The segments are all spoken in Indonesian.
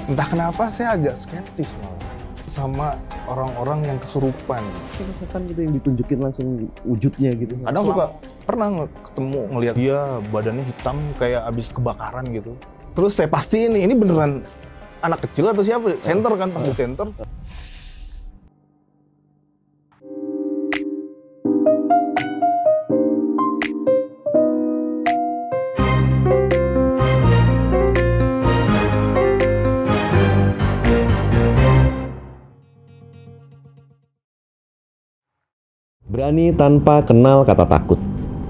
Entah kenapa saya agak skeptis malah sama orang-orang yang kesurupan. Setan gitu yang ditunjukin langsung wujudnya gitu. Kadang suka pernah ketemu ngelihat dia badannya hitam kayak abis kebakaran gitu. Terus saya pastiin ini beneran anak kecil atau siapa? Center kan, pas di center. Berani tanpa kenal kata takut.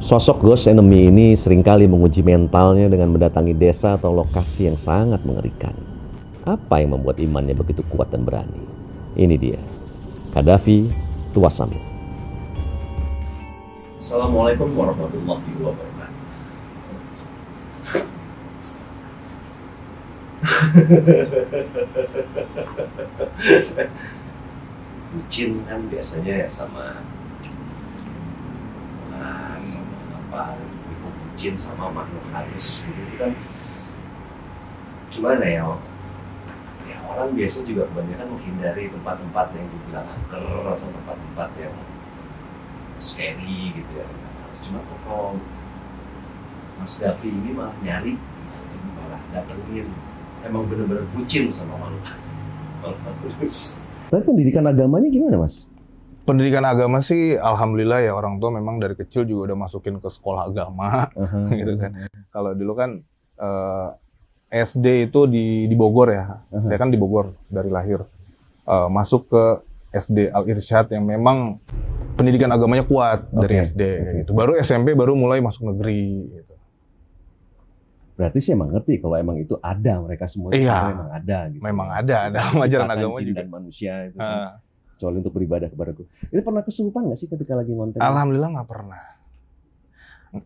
Sosok ghost enemy ini seringkali menguji mentalnya dengan mendatangi desa atau lokasi yang sangat mengerikan. Apa yang membuat imannya begitu kuat dan berani? Ini dia, Qaddafi Tuwasamil. Assalamualaikum warahmatullahi wabarakatuh. Bucin kan biasanya ya sama bucin sama makhluk halus gitu kan, gimana ya? Ya orang biasa juga kebanyakan menghindari tempat-tempat yang dibilang angker atau tempat-tempat yang scary gitu ya. Cuma kok Mas Davi ini malah nyari, malah datengin, emang bener-bener bucin sama makhluk halus. Tapi pendidikan agamanya gimana, Mas? Pendidikan agama sih, alhamdulillah ya, orang tua memang dari kecil juga udah masukin ke sekolah agama, gitu kan. Kalau dulu kan SD itu di Bogor ya, saya kan di Bogor dari lahir. Masuk ke SD Al Irsyad yang memang pendidikan agamanya kuat dari SD, kayak gitu. Baru SMP baru mulai masuk negeri. Gitu. Berarti sih emang ngerti kalau emang itu ada, mereka semua itu memang ada. Gitu. Memang ada dalam ajaran agama jin juga. Dan manusia itu. Kecuali untuk beribadah kepada Gue. Ini pernah kesurupan nggak sih ketika lagi ngonten? Alhamdulillah nggak pernah.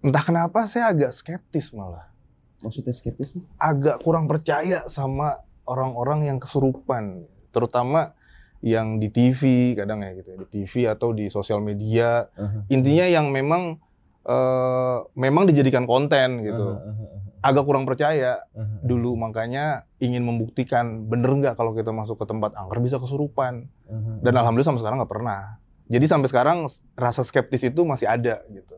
Entah kenapa saya agak skeptis malah. Maksudnya skeptis nih? Agak kurang percaya sama orang-orang yang kesurupan. Terutama yang di TV kadang ya gitu. Di TV atau di sosial media. Intinya yang memang dijadikan konten gitu. Agak kurang percaya dulu, makanya ingin membuktikan bener nggak kalau kita masuk ke tempat angker bisa kesurupan. Dan alhamdulillah sampai sekarang nggak pernah. Jadi sampai sekarang rasa skeptis itu masih ada gitu.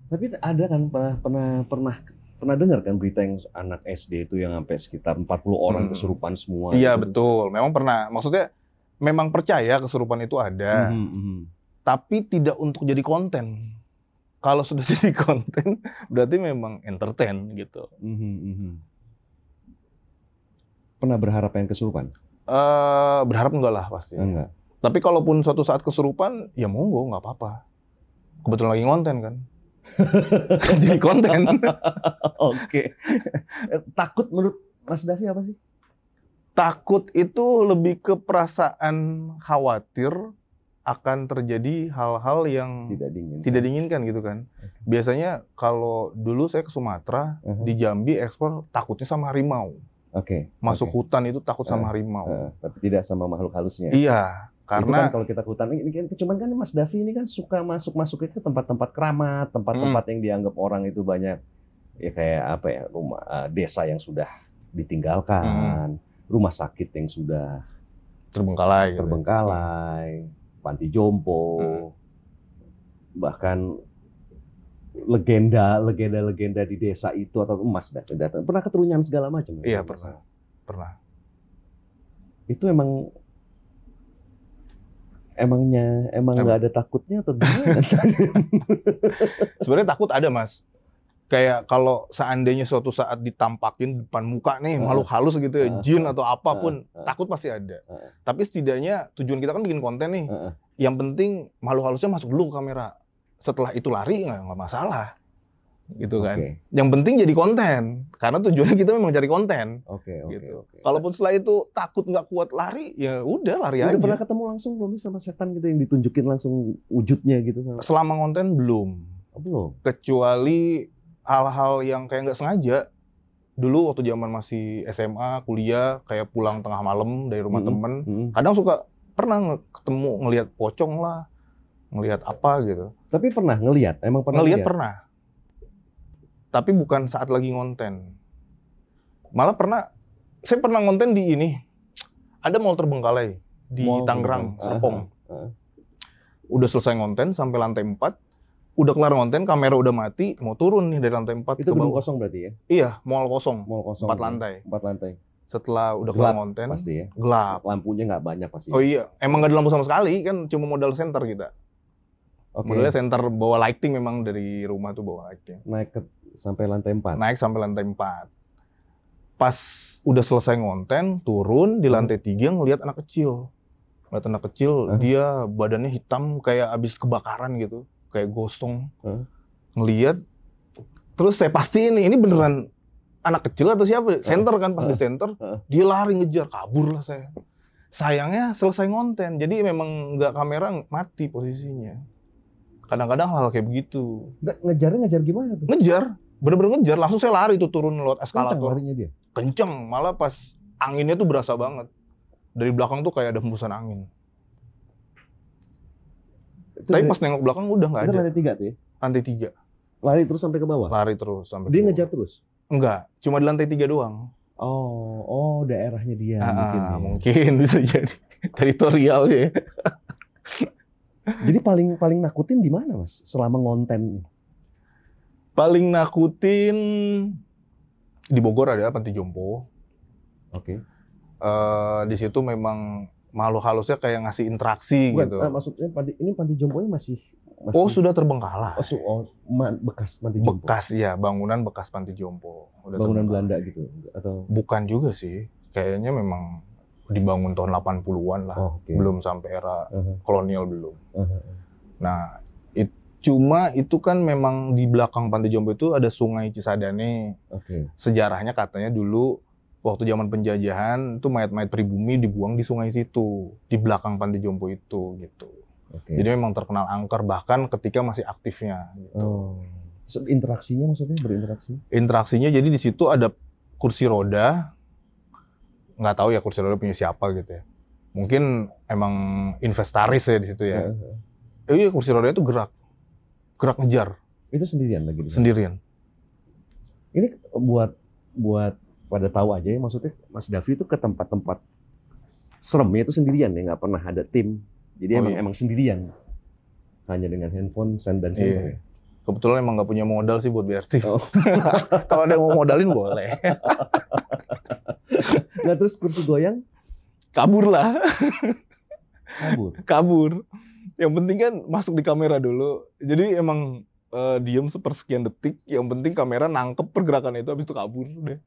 Tapi ada kan pernah dengar kan berita yang anak SD itu yang sampai sekitar 40 orang kesurupan semua. Iya gitu. Betul, memang pernah. Maksudnya memang percaya kesurupan itu ada, tapi tidak untuk jadi konten. Kalau sudah jadi konten, berarti memang entertain gitu. Pernah berharap yang kesurupan? Berharap enggak lah pasti. Enggak. Tapi kalaupun suatu saat kesurupan, ya monggo, nggak apa-apa. Kebetulan lagi konten kan. Jadi konten. Oke. Takut menurut Mas Davi apa sih? Takut itu lebih ke perasaan khawatir akan terjadi hal-hal yang tidak diinginkan gitu kan. Biasanya kalau dulu saya ke Sumatera, di Jambi ekspor takutnya sama harimau. Masuk hutan itu takut sama harimau. Tapi tidak sama makhluk halusnya. Iya, karena kan kalau kita ke hutan ini kan cuman kan Mas Davi ini kan suka masuk-masuknya ke tempat-tempat keramat, tempat-tempat yang dianggap orang itu banyak ya kayak apa ya, rumah desa yang sudah ditinggalkan, rumah sakit yang sudah terbengkalai. Panti jompo, bahkan legenda di desa itu atau emas datang pernah keturunyan segala macam. Iya pernah. Itu emang nggak ada takutnya atau gimana? Sebenarnya takut ada, Mas. Kayak kalau seandainya suatu saat ditampakin depan muka nih makhluk halus gitu ya, jin atau apapun, takut pasti ada. Tapi setidaknya tujuan kita kan bikin konten nih. Yang penting makhluk halusnya masuk dulu ke kamera. Setelah itu lari nggak masalah. Gitu kan. Yang penting jadi konten. Karena tujuannya kita memang cari konten. Gitu. Kalaupun setelah itu takut nggak kuat lari, ya udah lari aja. Udah pernah ketemu langsung belum sama setan gitu yang ditunjukin langsung wujudnya gitu? Selama konten belum. Belum? Kecuali hal-hal yang kayak nggak sengaja. Dulu waktu zaman masih SMA, kuliah, kayak pulang tengah malam dari rumah temen, kadang suka pernah ketemu ngelihat pocong lah, ngelihat apa gitu. Tapi pernah ngelihat? Emang pernah ngelihat? Pernah. Tapi bukan saat lagi ngonten. Malah saya pernah ngonten di ini. Ada mall terbengkalai di Tangerang, Serpong. Udah selesai ngonten sampai lantai 4. Udah kelar ngonten, kamera udah mati, mau turun nih dari lantai 4 Itu ke gedung bawah. kosong berarti ya? Iya, mall kosong. 4 lantai. 4 lantai. Setelah udah Gelap kelar ngonten, pasti ya? gelap. Lampunya nggak banyak pasti. Oh iya, emang nggak ada lampu sama sekali, kan cuma modal senter kita. Oke. Modalnya senter bawa lighting, memang dari rumah tuh bawa lighting. Naik sampai lantai 4. Naik sampai lantai 4. Pas udah selesai ngonten, turun di lantai 3 ngelihat anak kecil. Ngeliat anak kecil, dia badannya hitam kayak abis kebakaran gitu, kayak gosong. Ngelihat, terus saya pastiin ini beneran anak kecil atau siapa? Center kan, pas di center, dia lari ngejar, kabur lah saya. Sayangnya selesai ngonten, jadi memang nggak kamera mati posisinya. Kadang-kadang hal kayak begitu. Ngejar gimana tuh? Ngejar, bener-bener ngejar. Langsung saya lari tuh turun lewat eskalator. Kencang larinya dia? Kenceng, malah pas anginnya tuh berasa banget. Dari belakang tuh kayak ada hembusan angin. Tapi pas nengok belakang udah nggak ada. Itu lantai 3 tuh ya? Lantai 3. Lari terus sampai ke bawah? Lari terus sampai Dia ke bawah. ngejar terus? Enggak, cuma di lantai 3 doang. Oh, daerahnya dia mungkin ya. Mungkin bisa jadi. Teritorial ya. Jadi paling nakutin di mana, Mas? Selama ngonten? Paling nakutin di Bogor ada Panti Jompo. Oke. Di situ memang makhluk halusnya kayak ngasih interaksi gitu. Maksudnya ini Panti Jomponya masih Oh, sudah terbengkalai. Bekas Panti Jompo. Bekas ya, bangunan bekas Panti Jompo. Udah bangunan Belanda gitu atau bukan juga sih. Kayaknya memang dibangun tahun 80-an lah. Belum sampai era kolonial belum. Nah, cuma itu kan memang di belakang Panti Jompo itu ada Sungai Cisadane. Sejarahnya katanya dulu waktu zaman penjajahan itu mayat-mayat pribumi dibuang di sungai situ, di belakang Panti Jompo itu gitu. Jadi memang terkenal angker bahkan ketika masih aktifnya gitu. Interaksinya maksudnya berinteraksi? Interaksinya jadi di situ ada kursi roda. Nggak tahu ya kursi roda punya siapa gitu ya. Mungkin emang inventaris ya di situ ya. Iya, kursi roda itu gerak ngejar. Itu sendirian lagi? Sendirian. Ini buat pada tahu aja ya, maksudnya Mas Davi itu ke tempat-tempat seremnya itu sendirian ya, nggak pernah ada tim. Jadi emang sendirian. Hanya dengan handphone, dan senter. Kebetulan emang nggak punya modal sih buat BRT. Kalau ada yang mau modalin boleh. Nah terus kursi goyang? Kabur lah. Kabur. Yang penting kan masuk di kamera dulu. Jadi emang diem sepersekian detik. Yang penting kamera nangkep pergerakan itu, habis itu kabur deh.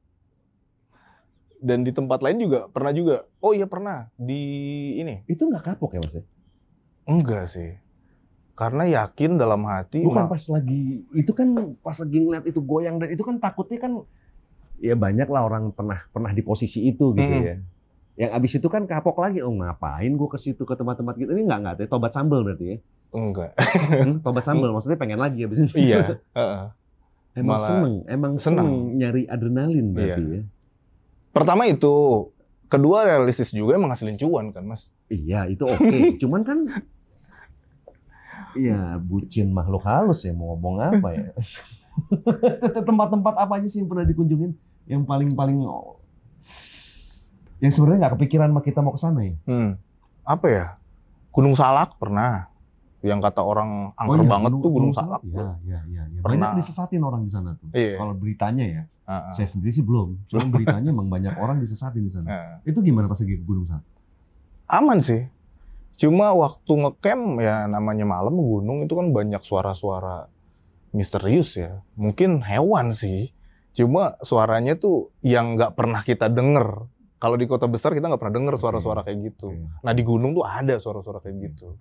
Dan di tempat lain juga pernah juga. Oh iya pernah di ini. Itu nggak kapok ya Mas? Enggak sih. Karena yakin dalam hati. Bukan pas lagi ngeliat itu goyang dan itu kan takutnya kan ya banyak lah orang pernah di posisi itu gitu ya. Yang abis itu kan kapok lagi. Oh ngapain gue ke situ ke tempat-tempat gitu. Ini nggak tobat sambal berarti ya? Enggak. Tobat sambal maksudnya pengen lagi abis itu. Iya. Emang seneng nyari adrenalin berarti ya. Pertama itu, kedua realistis juga emang ngasilin cuan kan Mas. Iya itu oke. Cuman kan iya, bucin makhluk halus ya, mau ngomong apa ya. Tempat-tempat apa aja sih yang pernah dikunjungin? Yang paling yang sebenarnya nggak kepikiran kita mau ke sana ya? Apa ya? Gunung Salak pernah. Yang kata orang angker banget tuh Gunung Salak. Iya. Banyak disesatin orang di sana tuh. Kalau beritanya ya. Saya sendiri sih belum. Cuma beritanya emang banyak orang disesatin di sana. Itu gimana pas lagi ke Gunung Salak? Aman sih. Cuma waktu ngecamp ya namanya malam gunung itu kan banyak suara-suara misterius ya. Mungkin hewan sih. Cuma suaranya tuh yang nggak pernah kita denger. Kalau di kota besar kita nggak pernah denger suara-suara kayak gitu. Nah di gunung tuh ada suara-suara kayak gitu.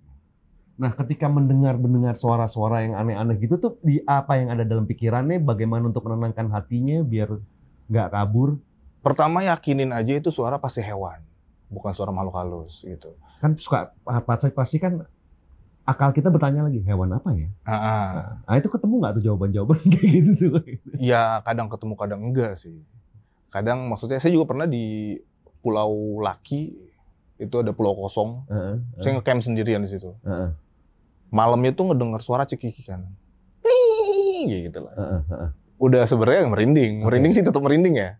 Nah ketika mendengar suara-suara yang aneh-aneh gitu tuh apa yang ada dalam pikirannya? Bagaimana untuk menenangkan hatinya biar nggak kabur? Pertama yakinin aja itu suara pasti hewan. Bukan suara makhluk halus gitu. Kan suka pasti kan akal kita bertanya lagi hewan apa ya? Nah itu ketemu nggak tuh jawaban-jawaban kayak gitu tuh? Ya kadang ketemu kadang enggak sih. Kadang maksudnya saya juga pernah di Pulau Laki itu ada pulau kosong. Saya ngecamp sendirian di situ. Malamnya tuh ngedengar suara cekikikan. Gitu lah. Udah sebenarnya merinding sih tetap merinding ya.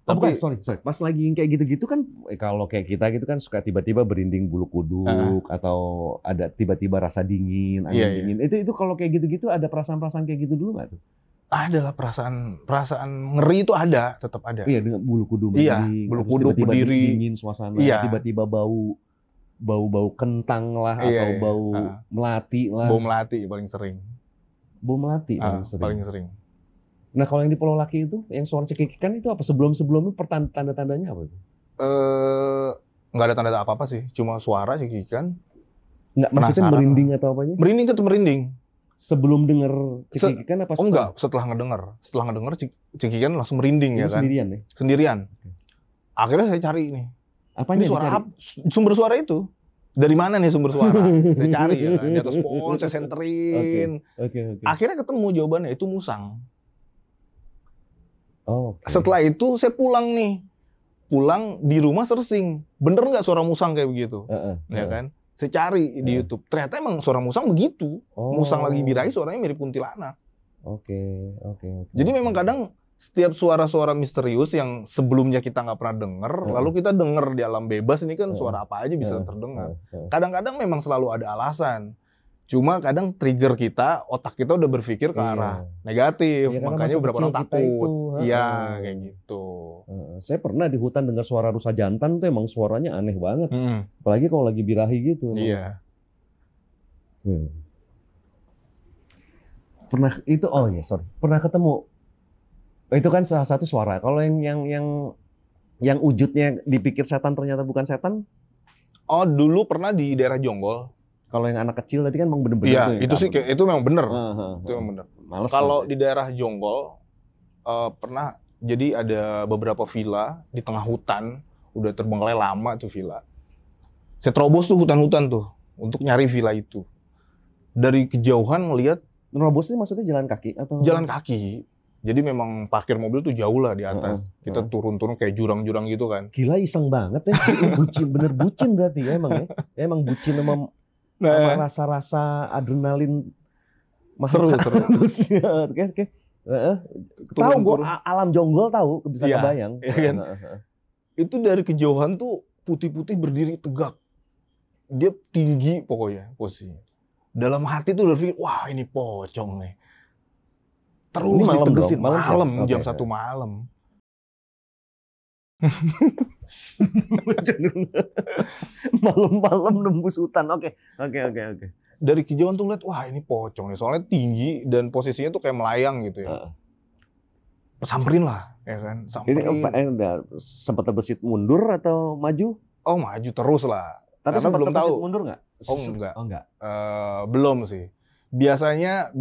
Tapi sorry. Pas lagi kayak gitu-gitu kan, kalau kayak kita gitu kan suka tiba-tiba berinding bulu kuduk atau ada tiba-tiba rasa dingin, angin dingin. Itu kalau kayak gitu-gitu ada perasaan-perasaan kayak gitu dulu nggak tuh? Ada lah perasaan ngeri itu ada, tetap ada. Iya, dengan bulu kuduk berdiri. Bulu kuduk tiba-tiba berdiri. Dingin suasana, tiba-tiba bau kentang lah atau bau melati lah. Bau melati paling sering. Bau melati paling sering. Nah, kalau yang di Pulau Laki itu, yang suara cekikikan itu apa? Sebelum-sebelumnya tanda-tandanya apa itu? Nggak ada tanda apa-apa sih, cuma suara cekikikan. Nggak, maksudnya merinding atau apanya? Merinding, tetap merinding. Sebelum denger cekikikan apa? Enggak, setelah ngedenger cekikikan langsung merinding. Itu ya kan? Sendirian ya? Sendirian. Akhirnya saya cari ini. Apanya ini suara sumber suara itu. Dari mana nih sumber suara? Saya cari ya kan, di atas pohon, saya senterin. Okay. Akhirnya ketemu jawabannya, itu musang. Setelah itu saya pulang di rumah searching, bener nggak suara musang kayak begitu, ya kan? Saya cari di YouTube, ternyata emang suara musang begitu, musang lagi birahi suaranya mirip kuntilanak. Oke. Jadi memang kadang setiap suara-suara misterius yang sebelumnya kita nggak pernah dengar, lalu kita dengar di alam bebas ini kan suara apa aja bisa terdengar. Kadang-kadang memang selalu ada alasan. Cuma kadang trigger kita, otak kita udah berpikir ke arah negatif, makanya beberapa orang takut. Iya, kayak gitu. Saya pernah di hutan dengar suara rusa jantan tuh emang suaranya aneh banget. Apalagi kalau lagi birahi gitu. Iya. Pernah ketemu. Itu kan salah satu suara. Kalau yang wujudnya dipikir setan ternyata bukan setan. Oh, dulu pernah di daerah Jonggol. Kalau yang anak kecil tadi kan memang bener-bener. Iya, itu sih itu memang bener. Itu memang bener. Kalau di daerah Jonggol pernah, jadi ada beberapa villa di tengah hutan, udah terbengkalai lama tuh villa. Saya terobos tuh hutan-hutan tuh untuk nyari villa itu. Dari kejauhan ngelihat. Nerobosnya maksudnya jalan kaki atau? Jalan kaki. Jadi memang parkir mobil tuh jauh lah di atas. Kita turun-turun kayak jurang-jurang gitu kan. Gila, iseng banget ya. Bener bucin berarti ya emang ya. Emang bucin sama rasa-rasa adrenalin. Seru. Tahu gue alam Jonggol tahu, bisa kebayang. Iya kan? Itu dari kejauhan tuh putih-putih berdiri tegak. Dia tinggi pokoknya posisinya. Dalam hati tuh udah pikir, wah ini pocong nih. Terus ditegesin malam jam 1 malam. Malam-malam nembus hutan. Oke. Dari kejauhan tuh lihat, wah ini pocong nih. Soalnya tinggi dan posisinya tuh kayak melayang gitu ya. Samperin lah, ya kan? Samperin. Sempat terbesit mundur atau maju? Oh, maju terus lah. Tapi karena belum tahu. Mundur nggak? Oh enggak. Belum sih. Biasanya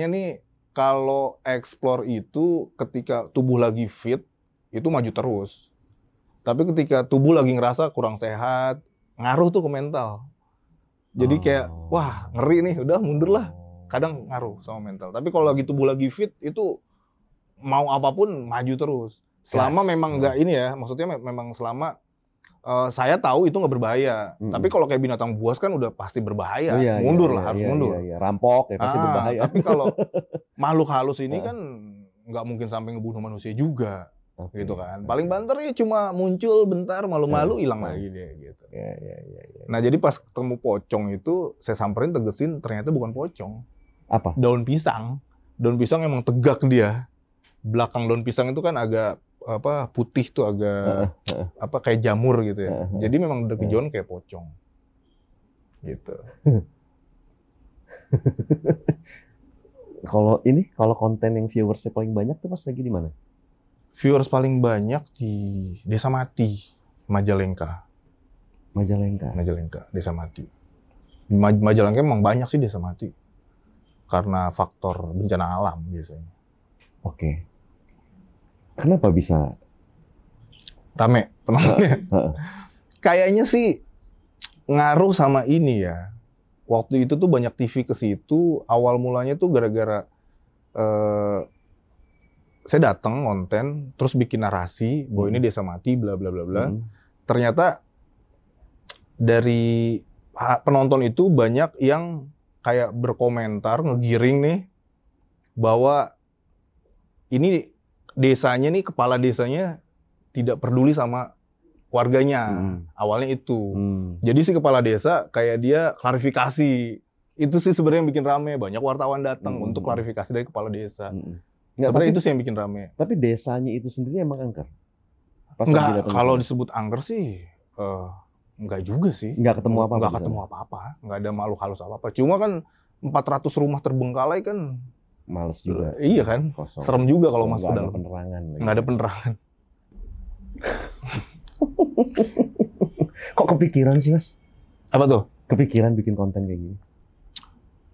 nih kalau explore itu ketika tubuh lagi fit, itu maju terus. Tapi ketika tubuh lagi ngerasa kurang sehat, ngaruh tuh ke mental. Jadi kayak, wah ngeri nih, udah mundur lah. Kadang ngaruh sama mental. Tapi kalau lagi tubuh lagi fit, itu mau apapun maju terus. Selama memang nggak ini ya, maksudnya memang selama saya tahu itu nggak berbahaya. Tapi kalau kayak binatang buas kan udah pasti berbahaya. Mundur lah, harus mundur. Iya. Rampok ya pasti berbahaya. Tapi kalau makhluk halus ini kan nggak mungkin sampai ngebunuh manusia juga. Gitu kan. Paling banter ya cuma muncul bentar, malu-malu hilang lagi dia gitu. Iya. Nah, jadi pas ketemu pocong itu saya samperin, tegesin, ternyata bukan pocong. Apa? Daun pisang. Daun pisang emang tegak dia. Belakang daun pisang itu kan agak putih tuh, agak kayak jamur gitu ya. Jadi memang dari kejauhan kayak pocong. Gitu. Kalau konten yang viewersnya paling banyak tuh pas lagi di mana? Viewers paling banyak di Desa Mati, Majalengka, Desa Mati. Majalengka emang banyak sih Desa Mati. Karena faktor bencana alam biasanya. Oke. Kenapa bisa rame penontonnya? Kayaknya sih ngaruh sama ini ya. Waktu itu tuh banyak TV ke situ. Awal mulanya tuh gara-gara saya datang konten, terus bikin narasi bahwa ini Desa Mati, bla bla bla bla. Ternyata dari penonton itu banyak yang kayak berkomentar, ngegiring nih bahwa ini desanya nih, kepala desanya tidak peduli sama warganya. Awalnya itu. Jadi si kepala desa kayak dia klarifikasi. Itu sih sebenarnya yang bikin rame. Banyak wartawan datang untuk klarifikasi dari kepala desa. Sebenarnya itu sih yang bikin rame. Tapi desanya itu sendiri emang angker? Enggak, kalau disebut angker sih enggak juga sih. Enggak ketemu apa-apa? Enggak ketemu apa-apa. Enggak ada makhluk halus apa-apa. Cuma kan 400 rumah terbengkalai kan males juga. Iya kan? Kosong. Serem juga kalau masuk ke dalam. Nggak ada penerangan. Nggak ada penerangan. Kok kepikiran sih, Mas? Apa tuh? Kepikiran bikin konten kayak gini?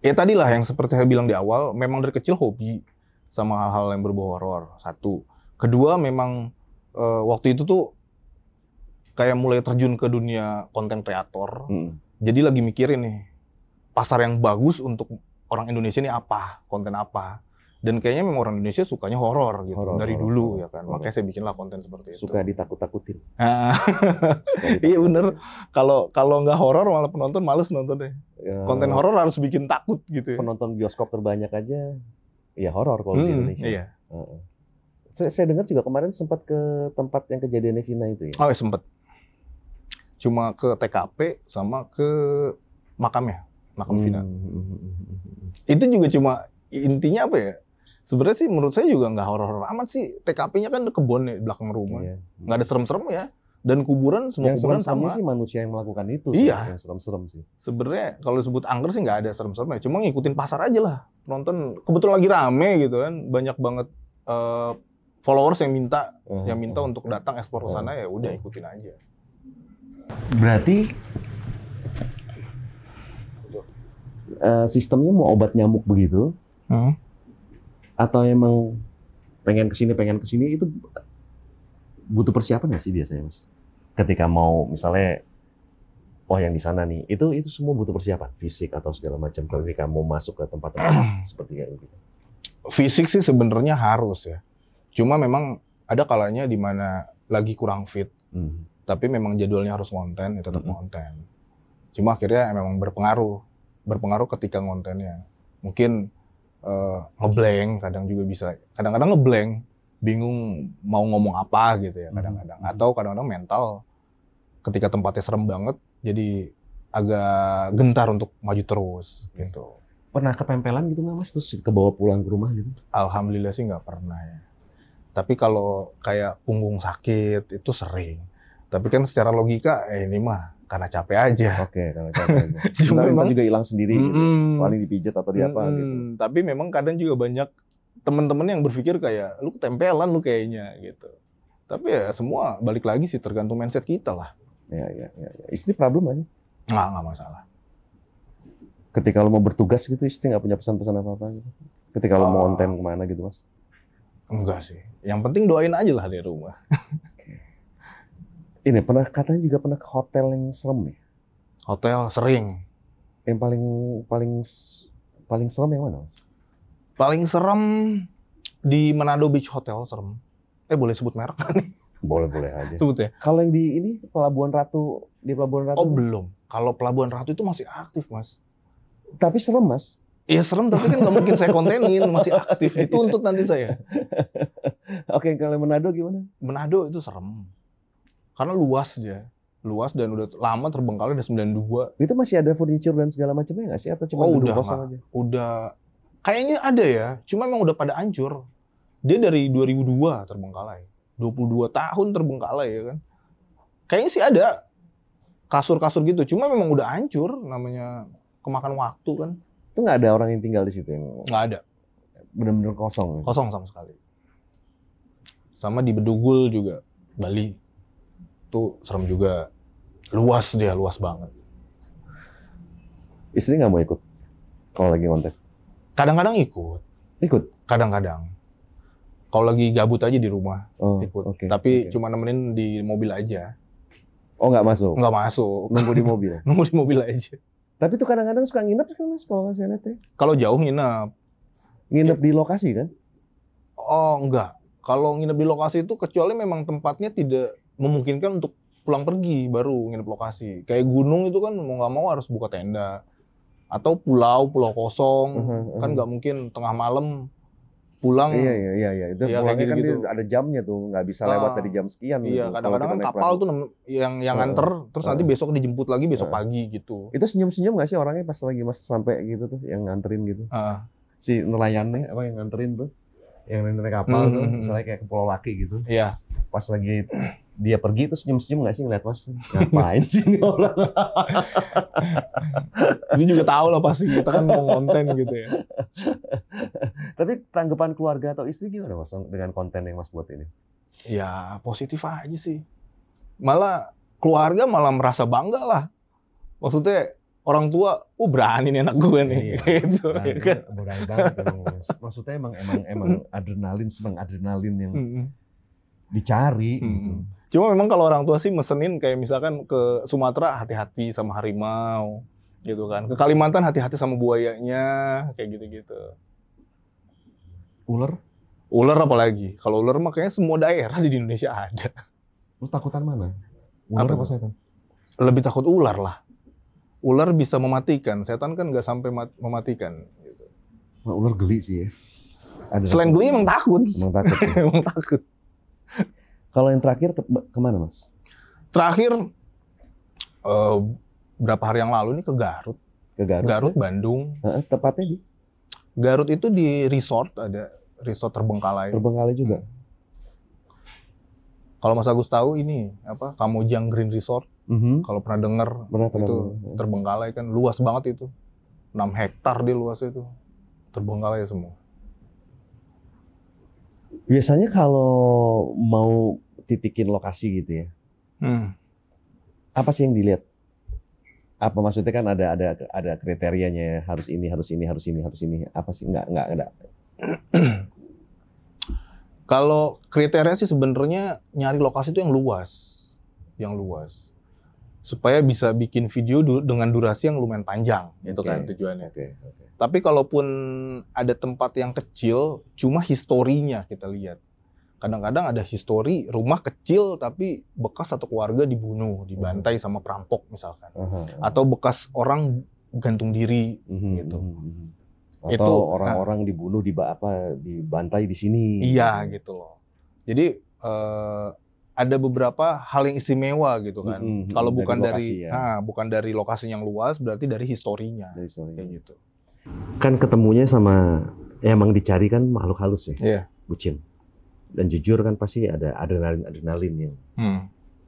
Ya tadilah yang seperti saya bilang di awal, memang dari kecil hobi sama hal-hal yang berbau horor. Satu. Kedua, memang waktu itu tuh kayak mulai terjun ke dunia konten kreator. Jadi lagi mikirin nih, pasar yang bagus untuk orang Indonesia ini apa, konten apa. Dan kayaknya memang orang Indonesia sukanya horor gitu dari dulu ya kan. Makanya saya bikinlah konten seperti itu. Suka ditakut-takutin. Iya bener. Kalau nggak horor malah penonton males nonton deh. Konten horor harus bikin takut gitu. Penonton bioskop terbanyak aja ya horor kalau di Indonesia. Iya. Saya dengar juga kemarin sempat ke tempat yang kejadiannya Vina itu ya. Oh, sempat. Cuma ke TKP sama ke makamnya. Makam Vina. Itu juga cuma intinya apa ya? Sebenarnya sih menurut saya juga nggak horor amat sih. TKP-nya kan kebun ya, belakang rumah. Nggak ada serem-serem ya. Dan kuburan, semua yang kuburan sama. Sih manusia yang melakukan itu. Iya. Yang serem-serem sih. Sebenarnya kalau disebut angker sih nggak ada serem-serem ya. Cuma ngikutin pasar aja lah. Penonton kebetulan lagi rame gitu kan. Banyak banget followers yang minta untuk datang ekspor ke sana, ya udah ikutin aja. Berarti sistemnya mau obat nyamuk begitu, atau emang pengen kesini itu butuh persiapan nggak sih biasanya, Mas? Ketika mau misalnya, yang di sana nih, itu semua butuh persiapan fisik atau segala macam ketika mau masuk ke tempat-tempat seperti kayak gitu. Fisik sih sebenarnya harus ya. Cuma memang ada kalanya di mana lagi kurang fit, tapi memang jadwalnya harus ngonten, ya tetap ngonten. Cuma akhirnya memang berpengaruh ketika ngontennya. Mungkin ngeblank, kadang juga bisa. Kadang-kadang ngeblank, bingung mau ngomong apa gitu ya kadang-kadang. Atau kadang-kadang mental, ketika tempatnya serem banget, jadi agak gentar untuk maju terus gitu. Pernah ketempelan gitu nggak, Mas? Terus kebawa pulang ke rumah gitu? Alhamdulillah sih nggak pernah ya. Tapi kalau kayak punggung sakit itu sering. Tapi kan secara logika, ini mah karena capek aja. Oke, karena capek aja. Cuma memang juga hilang sendiri gitu. Paling dipijat atau di apa gitu. Tapi memang kadang juga banyak teman-teman yang berpikir kayak, lu ketempelan lu kayaknya gitu. Tapi ya semua balik lagi sih tergantung mindset kita lah. Ya. Istri problem aja? Nggak masalah. Ketika lo mau bertugas gitu, istri nggak punya pesan-pesan apa-apa gitu? Ketika lo mau konten kemana gitu, Mas? Enggak sih. Yang penting doain aja lah di rumah. Ini katanya juga pernah ke hotel yang serem ya? Hotel sering. Yang paling serem yang mana, Mas? Paling serem di Manado Beach Hotel serem. Boleh sebut merek kan nih? Boleh aja. Sebut ya. Kalau yang di Pelabuhan Ratu, di Pelabuhan Ratu? Oh belum. Kalau Pelabuhan Ratu itu masih aktif, Mas. Tapi serem, Mas. Iya serem, tapi kan nggak mungkin saya kontenin, masih aktif. Dituntut nanti saya. Oke, kalau Manado gimana? Manado itu serem. Karena luas dia. Luas dan udah lama terbengkalai dari 92. Itu masih ada furniture dan segala macamnya nggak sih? Atau cuma udah kosong aja? Udah. Kayaknya ada ya, cuma memang udah pada hancur. Dia dari 2002 terbengkalai. 22 tahun terbengkalai ya kan. Kayaknya sih ada kasur-kasur gitu, cuma memang udah hancur, namanya kemakan waktu kan. Itu nggak ada orang yang tinggal di situ? Nggak ada. Benar-benar kosong? Kosong sama sekali. Sama di Bedugul juga, Bali. Itu serem juga. Luas dia, luas banget. Istri nggak mau ikut kalau lagi konten? Kadang-kadang ikut. Ikut? Kadang-kadang. Kalau lagi gabut aja di rumah, ikut. Tapi cuma nemenin di mobil aja. Oh, nggak masuk? Nggak masuk. Nunggu di mobil? Nunggu di mobil aja. Tapi tuh kadang-kadang suka nginep kan, Mas, kalau saya lihat ya? Kalau jauh nginep. Nginep di lokasi kan? Oh, enggak. Kalau nginep di lokasi itu kecuali memang tempatnya tidak memungkinkan untuk pulang pergi, baru nginep lokasi. Kayak gunung itu kan mau nggak mau harus buka tenda. Atau pulau kosong. Kan nggak mungkin tengah malam pulang. Iya. Itu Iya, kayak pulangnya kan gitu-gitu. dia ada jamnya tuh, nggak bisa lewat dari jam sekian. Iya, gitu. kadang-kadang Kalau kan kita naik kapal perahu. tuh yang nganter, terus nanti besok dijemput lagi besok pagi gitu. Itu senyum-senyum nggak sih orangnya pas lagi mas sampai gitu tuh, yang nganterin gitu? Si nelayannya apa yang nganterin tuh, yang naik kapal tuh, misalnya kayak ke Pulau Laki gitu. Iya. Pas lagi dia pergi itu senyum-senyum nggak sih ngeliat mas? Ngapain sih ini orang? Ini juga tahu lah pasti kita kan mau konten gitu ya. Tapi tanggapan keluarga atau istri gimana mas dengan konten yang mas buat ini? Ya positif aja sih. Malah keluarga malah merasa bangga lah. Maksudnya orang tua, berani nih anak gue nih. Gitu. Berani banget emang mas. Maksudnya emang adrenalin, seneng adrenalin yang dicari. Gitu. Cuma memang kalau orang tua sih mesenin kayak misalkan ke Sumatera hati-hati sama harimau, gitu kan. Ke Kalimantan hati-hati sama buayanya, kayak gitu-gitu. Ular? Ular apalagi. Kalau ular mah kayaknya semua daerah di Indonesia ada. Lu takutan mana? Ular apa setan? Lebih takut ular lah. Ular bisa mematikan, setan kan nggak sampai mematikan. Gitu. Nah, ular geli sih ya. Selain geli emang takut. Emang takut. Ya? Emang takut. Kalau yang terakhir kemana mas? Terakhir berapa hari yang lalu nih ke Garut. Ke Garut. Garut, ya? Bandung. Tepatnya di? Garut itu di resort, ada resort Terbengkalai. Terbengkalai juga. Kalau Mas Agus tahu ini apa? Kamojang Green Resort. Kalau pernah dengar itu Terbengkalai kan luas banget itu. 6 hektar dia luasnya itu. Terbengkalai semua. Biasanya kalau mau titikin lokasi gitu ya, apa sih yang dilihat? Apa maksudnya kan ada kriterianya, harus ini. Apa sih nggak ada? Kalau kriteria sih sebenarnya nyari lokasi itu yang luas, supaya bisa bikin video dengan durasi yang lumayan panjang, itu kan tujuannya. Tapi kalaupun ada tempat yang kecil, cuma historinya kita lihat. Kadang-kadang ada histori rumah kecil tapi bekas satu keluarga dibunuh, dibantai sama perampok misalkan, atau bekas orang gantung diri gitu. Atau itu orang-orang dibunuh dibantai di sini. Iya gitu loh. jadi ada beberapa hal yang istimewa gitu kan. Kalau bukan dari bukan dari lokasi yang luas, berarti dari historinya. Kayak gitu. Kan ketemunya sama emang dicari kan makhluk halus ya. Iya. Bucin. Dan jujur kan pasti ada adrenalin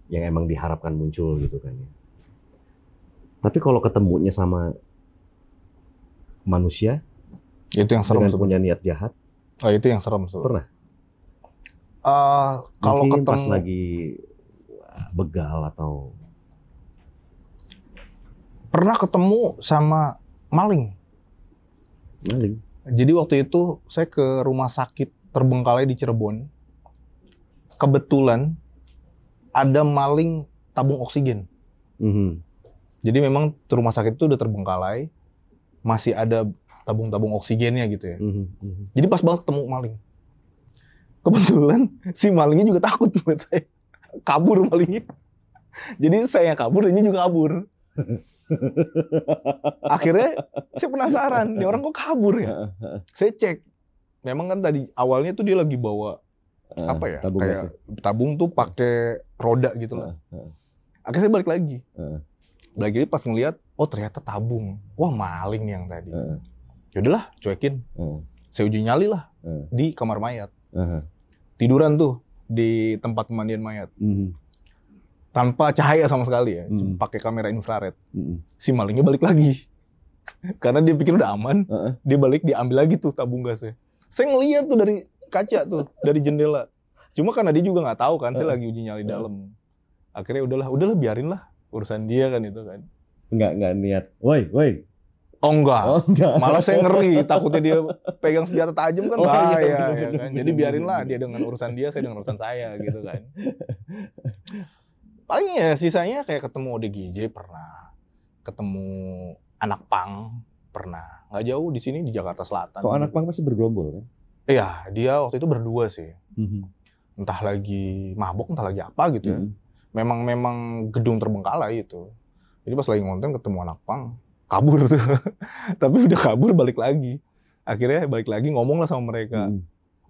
yang emang diharapkan muncul gitu kan ya. Tapi kalau ketemunya sama manusia itu yang serem, dengan punya niat jahat. Oh, itu yang serem sebenarnya. Pernah? Kalau mungkin ketemu pas lagi begal atau pernah ketemu sama maling. Jadi waktu itu saya ke rumah sakit Terbengkalai di Cirebon. Kebetulan ada maling tabung oksigen. Jadi memang rumah sakit itu udah terbengkalai, masih ada tabung-tabung oksigennya gitu ya. Jadi pas banget ketemu maling. Kebetulan si malingnya juga takut buat saya. Kabur malingnya. Jadi saya yang kabur, dia juga kabur. Akhirnya saya penasaran, ini orang kok kabur ya? Saya cek. Memang kan tadi awalnya tuh dia lagi bawa apa ya? Tabung kayak tabung tuh pakai roda gitu lah. Akhirnya saya balik lagi. Balik lagi pas ngeliat, oh ternyata tabung. Wah, maling yang tadi. Yaudahlah, cuekin. Saya uji nyali lah di kamar mayat. Tiduran tuh di tempat pemandian mayat. Tanpa cahaya sama sekali ya, pakai kamera infrared. Si malingnya balik lagi. Karena dia pikir udah aman, dia balik, diambil lagi tuh tabung gasnya. Saya ngeliat tuh dari kaca tuh, dari jendela. Cuma karena dia juga nggak tahu kan, saya lagi uji nyali dalam. Akhirnya udahlah biarin lah urusan dia kan itu kan. Nggak niat, woi. Oh enggak. Malah saya ngeri, takutnya dia pegang senjata tajam kan bahaya ya kan. Jadi biarin lah dia dengan urusan dia, saya dengan urusan saya gitu kan. Paling ya sisanya kayak ketemu ODGJ pernah, ketemu anak pang pernah. Nggak jauh di sini di Jakarta Selatan. Kok anak pang masih bergerombol kan? Iya, dia waktu itu berdua sih. Entah lagi mabok, entah lagi apa gitu ya. Memang gedung Terbengkalai itu. Jadi pas lagi ngonten ketemu anak pang, kabur tuh. Tapi udah kabur balik lagi. Akhirnya balik lagi ngomong lah sama mereka.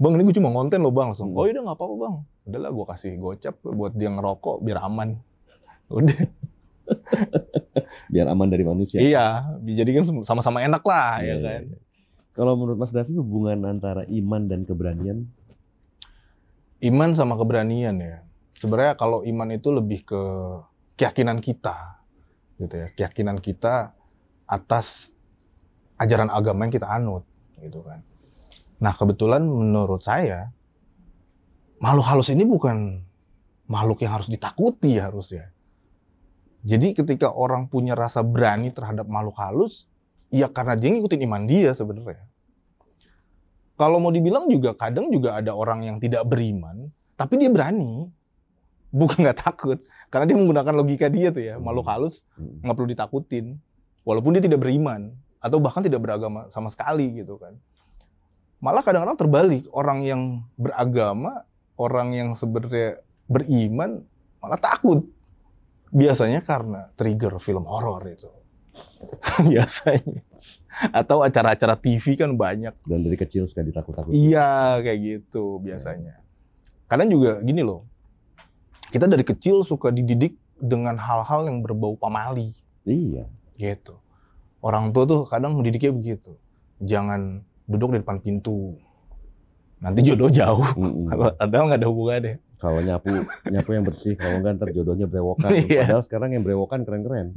Bang ini gue cuma ngonten loh bang, langsung. Oh udah nggak apa-apa bang, udahlah gue kasih gocap buat dia ngerokok biar aman. Udah. Biar aman dari manusia. Iya, jadi kan sama-sama enak lah ya kan. Iya. Kalau menurut Mas Davi hubungan antara iman dan keberanian? Iman sama keberanian ya. Sebenarnya kalau iman itu lebih ke keyakinan kita, gitu ya. Keyakinan kita atas ajaran agama yang kita anut, gitu kan. Nah kebetulan menurut saya makhluk halus ini bukan makhluk yang harus ditakuti harusnya. Jadi ketika orang punya rasa berani terhadap makhluk halus, ya karena dia ngikutin iman dia sebenarnya. Kalau mau dibilang juga kadang juga ada orang yang tidak beriman, tapi dia berani. Bukan nggak takut, karena dia menggunakan logika dia tuh ya, makhluk halus nggak perlu ditakutin. Walaupun dia tidak beriman, atau bahkan tidak beragama sama sekali gitu kan. Malah kadang-kadang terbalik, orang yang beragama, orang yang sebenarnya beriman, malah takut. Biasanya karena trigger film horor itu. Biasanya. Atau acara-acara TV kan banyak. Dan dari kecil suka ditakut-takutin. Iya, kayak gitu biasanya. Kadang juga gini loh, kita dari kecil suka dididik dengan hal-hal yang berbau pamali. Iya. Gitu. Orang tua tuh kadang mendidiknya begitu. Jangan duduk di depan pintu. Nanti jodoh jauh. Padahal nggak ada hubungannya. Kalau nyapu yang bersih, kalau nggak ntar jodohnya brewokan. Iya. Padahal sekarang yang brewokan keren-keren.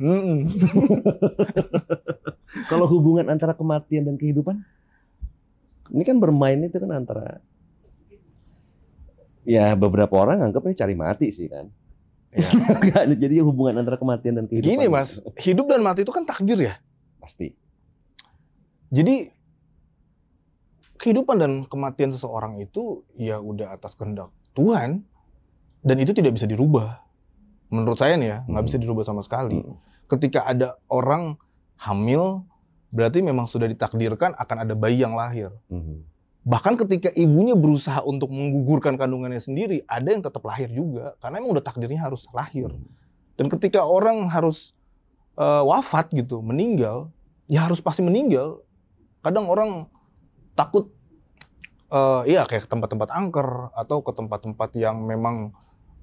Kalau hubungan antara kematian dan kehidupan, ini kan bermain itu kan antara, ya beberapa orang anggap ini cari mati sih kan. Ya. Jadi hubungan antara kematian dan kehidupan. Gini mas, hidup dan mati itu kan takdir ya. Pasti. Jadi kehidupan dan kematian seseorang itu ya udah atas kehendak Tuhan. Dan itu tidak bisa dirubah. Menurut saya nih ya, nggak bisa dirubah sama sekali. Ketika ada orang hamil, berarti memang sudah ditakdirkan akan ada bayi yang lahir. Bahkan ketika ibunya berusaha untuk menggugurkan kandungannya sendiri, ada yang tetap lahir juga. Karena emang udah takdirnya harus lahir. Dan ketika orang harus wafat gitu, meninggal, ya harus pasti meninggal. Kadang orang takut, ya kayak ke tempat-tempat angker, atau ke tempat-tempat yang memang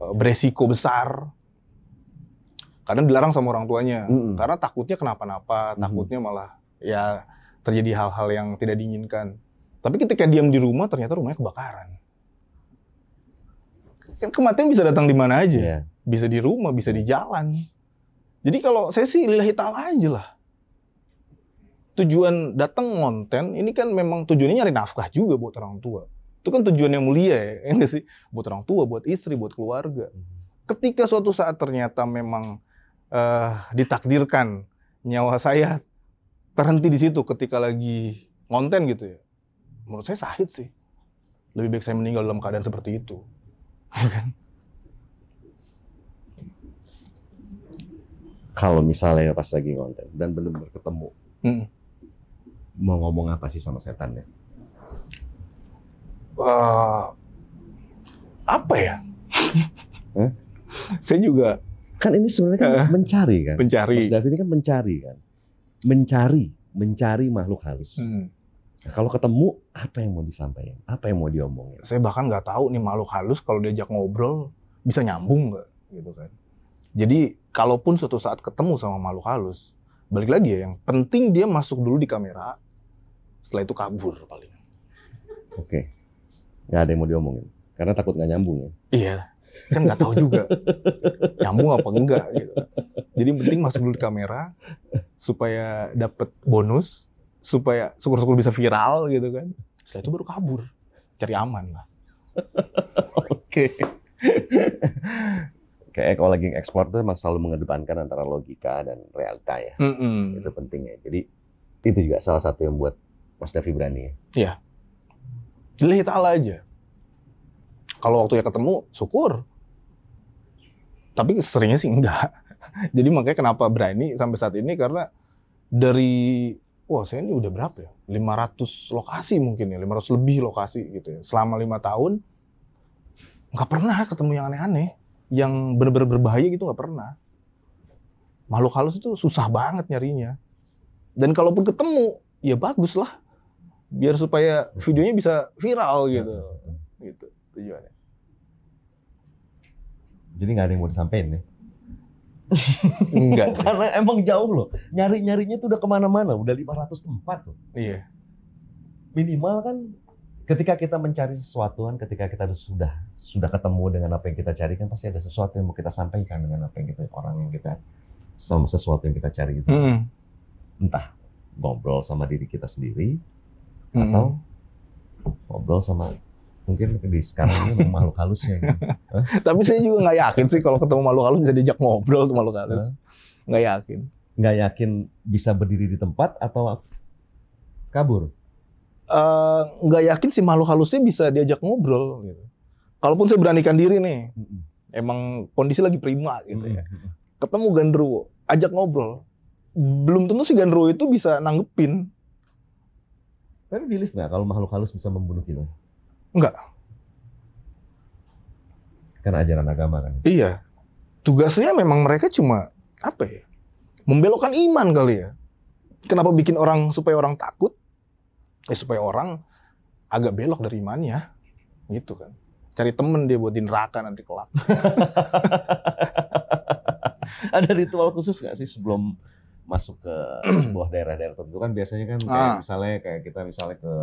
beresiko besar. Kadang dilarang sama orang tuanya, karena takutnya kenapa-napa, takutnya malah ya terjadi hal-hal yang tidak diinginkan. Tapi ketika diam di rumah, ternyata rumahnya kebakaran. Kan kematian bisa datang di mana aja, bisa di rumah, bisa di jalan. Jadi kalau saya sih lillahi ta'ala aja lah. Tujuan datang ngonten, ini kan memang tujuannya nyari nafkah juga buat orang tua. Itu kan tujuan yang mulia ya nggak sih? Buat orang tua, buat istri, buat keluarga. Ketika suatu saat ternyata memang ditakdirkan nyawa saya terhenti di situ ketika lagi ngonten gitu ya. Menurut saya sahid sih. Lebih baik saya meninggal dalam keadaan seperti itu. Kan? Kalau misalnya pas lagi ngonten dan benar-benar ketemu, mau ngomong apa sih sama setannya? Apa ya? Saya juga kan ini sebenarnya kan mencari kan. Mencari. Mas Davi ini kan mencari kan. Mencari makhluk halus. Nah, kalau ketemu apa yang mau disampaikan? Apa yang mau diomongin? Saya bahkan nggak tahu nih makhluk halus kalau diajak ngobrol bisa nyambung nggak gitu kan. Jadi kalaupun suatu saat ketemu sama makhluk halus, balik lagi ya, yang penting dia masuk dulu di kamera, setelah itu kabur paling. Oke. Nggak ada yang mau diomongin. Karena takut nggak nyambung ya? Iya, kan nggak tahu juga. Nyambung apa enggak gitu. Jadi yang penting masuk dulu di kamera, supaya dapat bonus, supaya syukur-syukur bisa viral gitu kan. Setelah itu baru kabur. Cari aman lah. Oke. Kayak kalau lagi nge-explore tuh emang selalu mengedepankan antara logika dan realita ya. Itu pentingnya. Jadi itu juga salah satu yang buat Mas Davi berani ya? Iya. Lillahi ta'ala aja. Kalau waktunya ketemu, syukur. Tapi seringnya sih enggak. Jadi makanya kenapa berani sampai saat ini, karena dari, wah saya ini udah berapa ya? 500 lokasi mungkin ya, 500 lebih lokasi gitu ya. Selama 5 tahun, nggak pernah ketemu yang aneh-aneh. Yang benar-benar berbahaya gitu nggak pernah. Makhluk halus itu susah banget nyarinya. Dan kalaupun ketemu, ya bagus lah. biar supaya videonya bisa viral gitu. Gitu tujuannya. Jadi nggak ada yang mau disampaikan nih? Enggak sih. Karena emang jauh loh. Nyarinya tuh udah kemana-mana. Udah 500 tempat loh. Iya. Minimal kan ketika kita mencari sesuatu kan, ketika kita sudah ketemu dengan apa yang kita cari kan pasti ada sesuatu yang mau kita sampaikan dengan apa yang kita, orang yang kita, sama sesuatu yang kita cari itu. Entah ngobrol sama diri kita sendiri atau ngobrol sama mungkin di sekarang ini makhluk halusnya. Gitu. Tapi saya juga nggak yakin sih kalau ketemu makhluk halus bisa diajak ngobrol tuh makhluk halus. Nggak yakin. Nggak yakin bisa berdiri di tempat atau kabur? Nggak yakin sih makhluk halusnya bisa diajak ngobrol. Gitu. Kalaupun saya beranikan diri nih, emang kondisi lagi prima gitu ya. Ketemu Gandruwo, ajak ngobrol. Belum tentu si Gandruwo itu bisa nanggepin. Tapi believe nggak kalau makhluk halus bisa membunuh kita? Enggak. Kan ajaran agama kan? Iya. Tugasnya memang mereka cuma apa ya? Membelokkan iman kali ya. Kenapa bikin orang supaya orang takut? Supaya orang agak belok dari imannya. Gitu kan. Cari temen dia buat di neraka nanti kelak. Ada ritual khusus nggak sih sebelum masuk ke sebuah daerah-daerah tertentu kan biasanya kan kayak misalnya kayak kita misalnya ke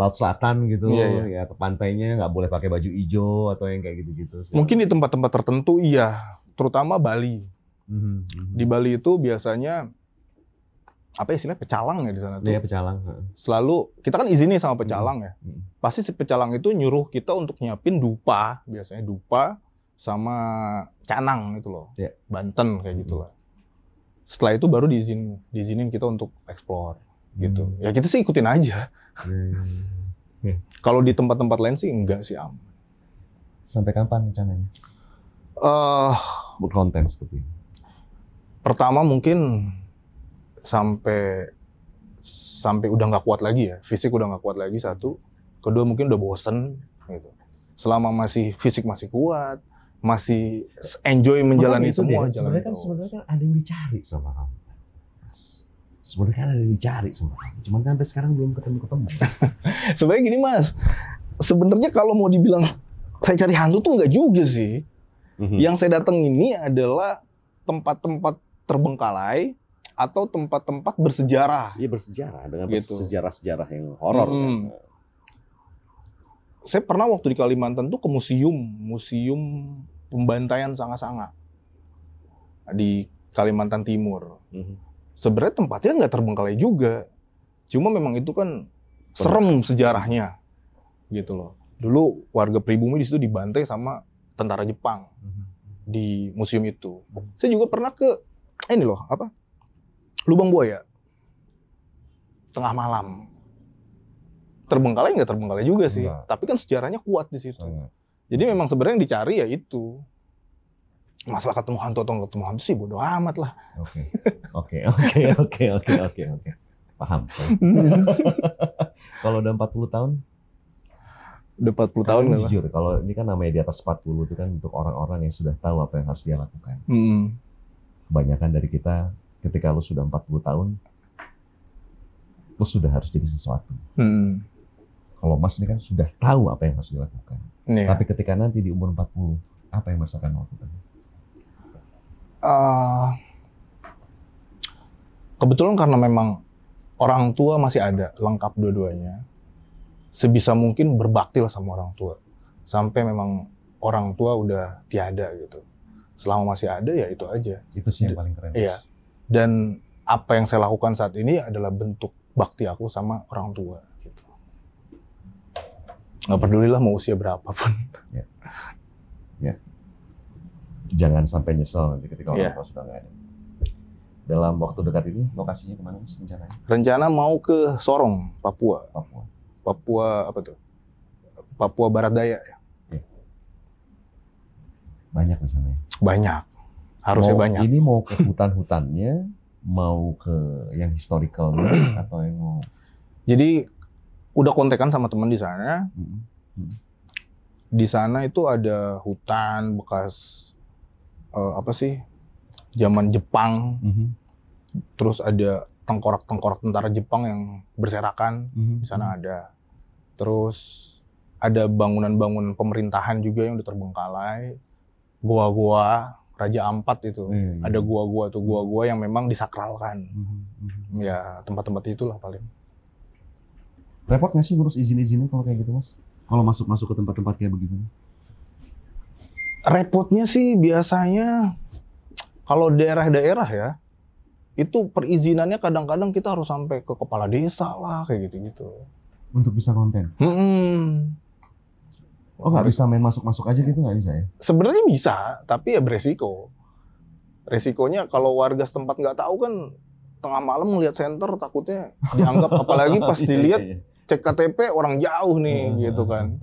Laut Selatan gitu, ya ke pantainya nggak boleh pakai baju hijau atau yang kayak gitu-gitu. Mungkin di tempat-tempat tertentu iya, terutama Bali. Di Bali itu biasanya apa istilahnya pecalang ya di sana tuh. Iya pecalang. Selalu kita kan izinin sama pecalang ya. Pasti si pecalang itu nyuruh kita untuk nyiapin dupa, biasanya dupa sama canang gitu loh, Banten kayak gitulah. Setelah itu baru diizinin kita untuk explore gitu. Ya kita sih ikutin aja. Kalau di tempat-tempat lain sih enggak sih aman. Sampai kapan rencananya? Berkonten seperti ini. Pertama mungkin sampai udah nggak kuat lagi ya, fisik udah nggak kuat lagi satu. Kedua mungkin udah bosen gitu. Selama masih fisik masih kuat, masih enjoy menjalani semua jalan. Sebenarnya kan ada yang dicari sama kamu. Sebenarnya kan ada yang dicari sama kamu. Cuman kan sampai sekarang belum ketemu. Sebenarnya gini Mas, sebenarnya kalau mau dibilang saya cari hantu tuh nggak juga sih. Yang saya datang ini adalah tempat-tempat terbengkalai atau tempat-tempat bersejarah. Iya bersejarah dengan gitu. Sejarah-sejarah yang horor. Kan? Saya pernah waktu di Kalimantan tuh ke museum pembantaian sanga-sanga di Kalimantan Timur. Sebenarnya tempatnya nggak terbengkalai juga, cuma memang itu kan serem sejarahnya, gitu loh. Dulu warga pribumi di situ dibantai sama tentara Jepang di museum itu. Saya juga pernah ke ini loh, apa? Lubang Buaya, tengah malam. Terbengkalai nggak terbengkalai juga sih, tapi kan sejarahnya kuat di situ. Jadi memang sebenarnya yang dicari ya itu. Masalah ketemu hantu atau nggak ketemu hantu sih bodo amat lah. Oke. Paham. Kalau udah 40 tahun? Udah 40 tahun nggak? Jujur, kalau ini kan namanya di atas 40 itu kan untuk orang-orang yang sudah tahu apa yang harus dia lakukan. Kebanyakan dari kita, ketika lu sudah 40 tahun, lu sudah harus jadi sesuatu. Kalau Mas ini kan sudah tahu apa yang harus dilakukan. Tapi ketika nanti di umur 40, apa yang Mas akan lakukan? Kebetulan karena memang orang tua masih ada, lengkap dua-duanya. Sebisa mungkin berbaktilah sama orang tua. Sampai memang orang tua udah tiada gitu. Selama masih ada ya itu aja. Itu sih yang paling keren. Iya. Dan apa yang saya lakukan saat ini adalah bentuk bakti aku sama orang tua gitu. Nggak pedulilah mau usia berapapun. Ya. Jangan sampai nyesel nanti ketika orang tua sudah nggak ada. Dalam waktu dekat ini lokasinya kemana Mas rencananya? Rencana mau ke Sorong, Papua. Papua apa tuh? Papua Barat Daya. Banyak di sana. Banyak. Harusnya banyak. Ini mau ke hutan-hutannya, mau ke yang historicalnya atau yang mau? Jadi udah kontekan sama teman di sana. Di sana itu ada hutan bekas apa sih? Zaman Jepang. Terus ada tengkorak-tengkorak tentara Jepang yang berserakan di sana ada. Terus ada bangunan-bangunan pemerintahan juga yang udah terbengkalai. Gua-gua Raja Ampat itu. Ada gua-gua yang memang disakralkan. Ya, tempat-tempat itulah paling. Repot nggak sih ngurus izin-izinnya kalau kayak gitu, Mas? Kalau masuk ke tempat-tempat kayak begitu? Repotnya sih biasanya kalau daerah-daerah ya, itu perizinannya kadang-kadang kita harus sampai ke kepala desa lah, kayak gitu-gitu. Untuk bisa konten? Oh, nggak bisa main masuk-masuk aja gitu, nggak bisa ya? Sebenarnya bisa, tapi ya beresiko. Resikonya kalau warga setempat nggak tahu kan, tengah malam ngeliat center takutnya dianggap, apalagi pas dilihat cek KTP orang jauh nih gitu kan.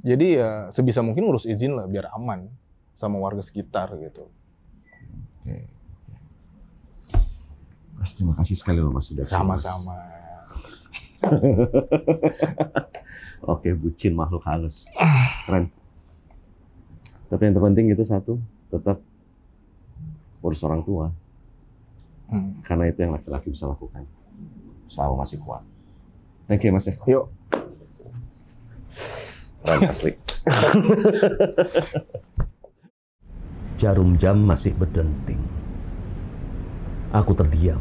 Jadi ya sebisa mungkin urus izin lah biar aman sama warga sekitar gitu. Oke. Mas, terima kasih sekali loh Mas sudah. Sama-sama. Oke, bucin makhluk halus. Keren. Tapi yang terpenting itu satu, tetap urus orang tua. Karena itu yang laki-laki bisa lakukan. Selama masih kuat. Thank you, Mas. Yuk. Keren asli. Jarum jam masih berdenting. Aku terdiam.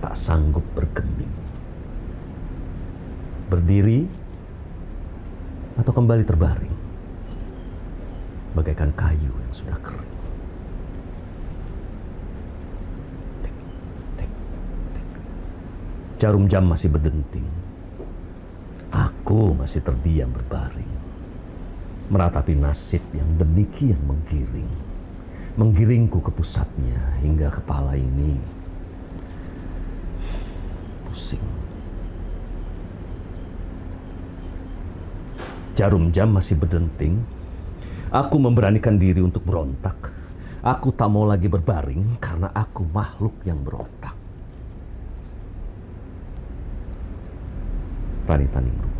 Tak sanggup bergeming. Berdiri atau kembali terbaring, bagaikan kayu yang sudah kering. Tik, tik, tik. Jarum jam masih berdenting. Aku masih terdiam berbaring, meratapi nasib yang demikian menggiring. Menggiringku ke pusatnya hingga kepala ini pusing. Jarum jam masih berdenting. Aku memberanikan diri untuk berontak. Aku tak mau lagi berbaring karena aku makhluk yang berontak. Rani Tanimru.